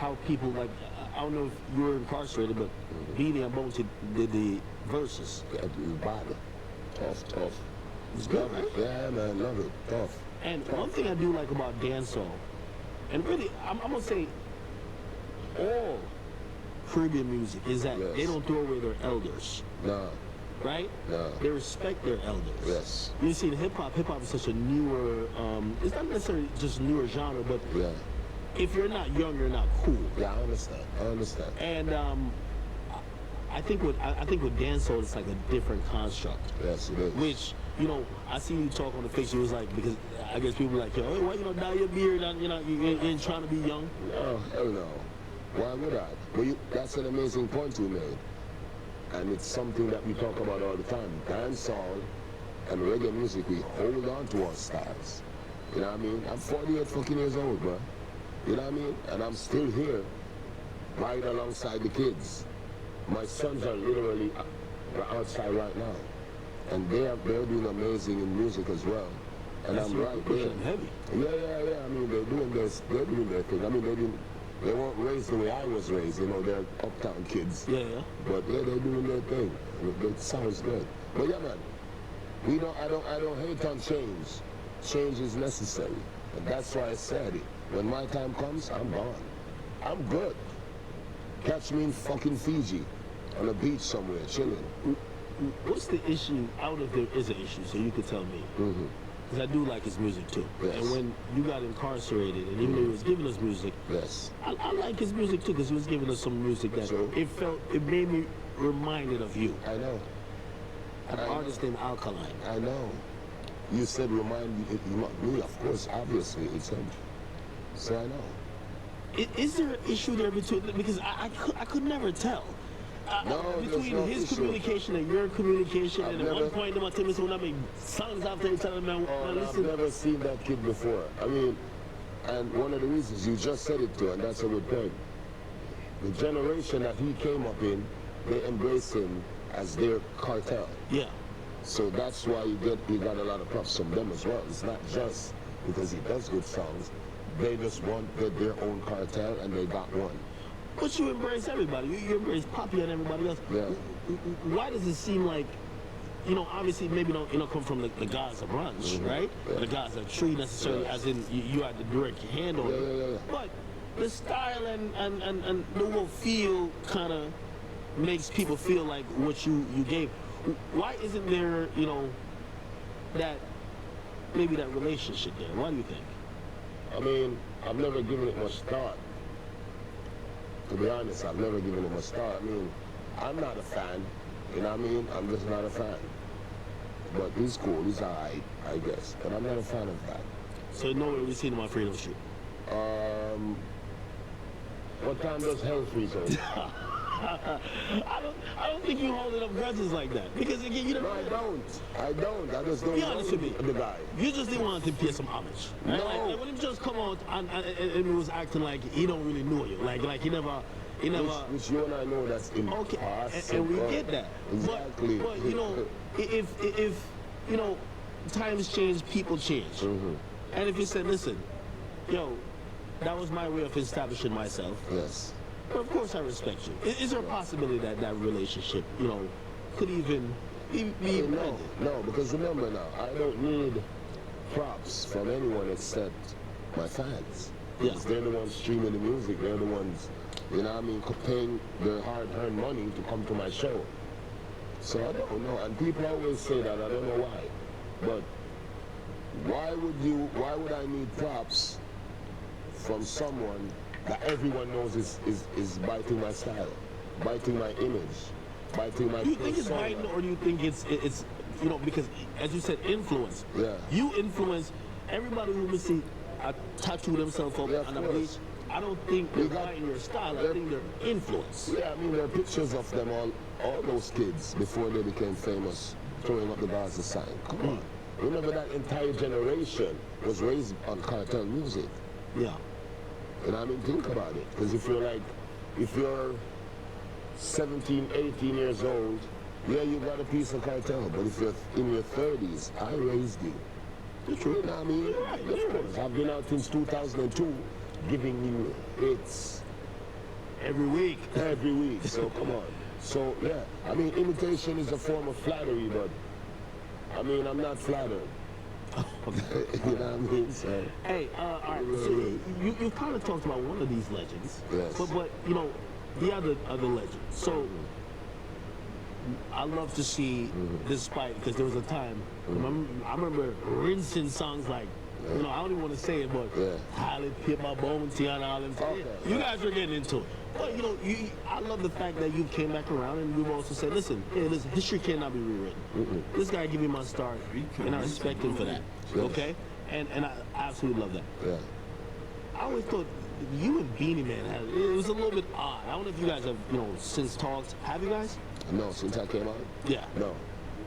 how people like. I don't know if you were incarcerated, but Beanie and Bones did the verses. Yeah, it was bad. Tough. It's good, right? Yeah, man, love it. Tough. And one thing I do like about dancehall, and really, I'm gonna say all Caribbean music is that they don't throw away their elders. Nah. Right? Nah. They respect their elders. Yes. You see, in hip-hop is such a newer, it's not necessarily just a newer genre, but if you're not young, you're not cool. Yeah, I understand. And I think with dancehall, it's like a different construct. Yes, it is. Which, you know, I see you talk on the face, it was like, because I guess people are like, yo, hey, why you don't dye your beard, and, you know, you ain't trying to be young? No, hell no. Why would I? Well, that's an amazing point you made. And it's something that we talk about all the time. Dancehall and reggae music, we hold on to our styles. You know what I mean? I'm 48 fucking years old, bro. You know what I mean? And I'm still here, right alongside the kids. My sons are literally outside right now. And they're doing amazing in music as well. And I'm right there. Heavy. Yeah. I mean, they're doing their thing. I mean, they weren't raised the way I was raised, you know, they're uptown kids. Yeah. But yeah, they're doing their thing. It sounds good. But yeah, man, I don't hate on change. Change is necessary. And that's why I said it. When my time comes, I'm gone. I'm good. Catch me in fucking Fiji, on a beach somewhere, chilling. What's the issue? I don't know if there is an issue, so you could tell me. Because I do like his music too. Yes. And when you got incarcerated, and even though he was giving us music, I like his music too, because he was giving us some music that it made me reminded of you. I know. An artist named Alkaline. I know. You said remind me, of course, obviously, it's him. So I know. Is there an issue there between, because I could never tell. Between his communication and your communication, and at one point in my time, when I make songs after each other, man, listen. I've never seen that kid before. I mean, and one of the reasons you just said it to, and that's a good point. The generation that he came up in, they embrace him as their cartel. Yeah. So that's why you got a lot of props from them as well. It's not just because he does good songs. They just want their own cartel, and they got one. But you embrace everybody. You embrace Poppy and everybody else. Yeah. Why does it seem like, you know, obviously maybe you don't come from the guys of brunch, right? Yeah. Or the guys of tree necessarily, as in you had to direct your hand on it. But the style and the whole feel kind of makes people feel like what you gave. Why isn't there, you know, that maybe that relationship there? Why do you think? I mean, I've never given it much thought. To be honest, I've never given it much thought. I mean, I'm not a fan. You know what I mean? I'm just not a fan. But he's cool. He's alright, I guess. But I'm not a fan of that. So nowhere we seen him on Freedom Street? What time does Hell Freeze open? I don't think you holding up grudges like that. Because again, you don't. No, I don't. I just don't know the guy. You just didn't want him to pay some homage. Right? No. Like when he just come out and it was acting like he don't really know you. Like he never. Which you and I know that's impossible. Okay, and we get that. Exactly. But you know, if you know, times change, people change. And if you said, listen, yo, that was my way of establishing myself. Yes. But of course I respect you. Is there a possibility that relationship, you know, could even be No, because remember now, I don't need props from anyone except my fans. Yeah. They're the ones streaming the music. They're the ones, you know what I mean, paying their hard-earned money to come to my show. So I don't know. And people always say that. I don't know why. But why would I need props from someone that everyone knows is biting my style, biting my image, biting my Do you think it's biting, or do you think it's you know, because as you said, influence. Yeah. You influence everybody who we see tattoo themselves up on the beach. I don't think they're biting your style, I think they're influence. Yeah, I mean, there are pictures of them, all those kids, before they became famous, throwing up the Gaza sign. Come on. Remember that entire generation was raised on cartel music. Yeah. And I mean, think about it. Because if you're 17, 18 years old, yeah, you got a piece of cartel. But if you're in your 30s, I raised you. You know what I mean? Of course. I've been out since 2002 giving you hits. every week. Every week, so come on. So, yeah, I mean, imitation is a form of flattery, but, I mean, I'm not flattered. You know what I mean? So, Hey, all right, so you kind of talked about one of these legends. Yes. But you know, the other legend. So, I love to see this fight because there was a time, I remember rinsing songs like, you know, I don't even want to say it, but Holly Pit My Bones, Tiana, all them. You guys are getting into it. But, you know, I love the fact that you came back around and you've also said, listen, history cannot be rewritten. This guy gave me my start, and I respect him for that. Okay? And I absolutely love that. yeah. I always thought you and Beanie Man it was a little bit odd. I don't know if you guys have, you know, since talked. Have you guys? No, since I came out? Yeah. No,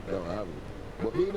I haven't. But being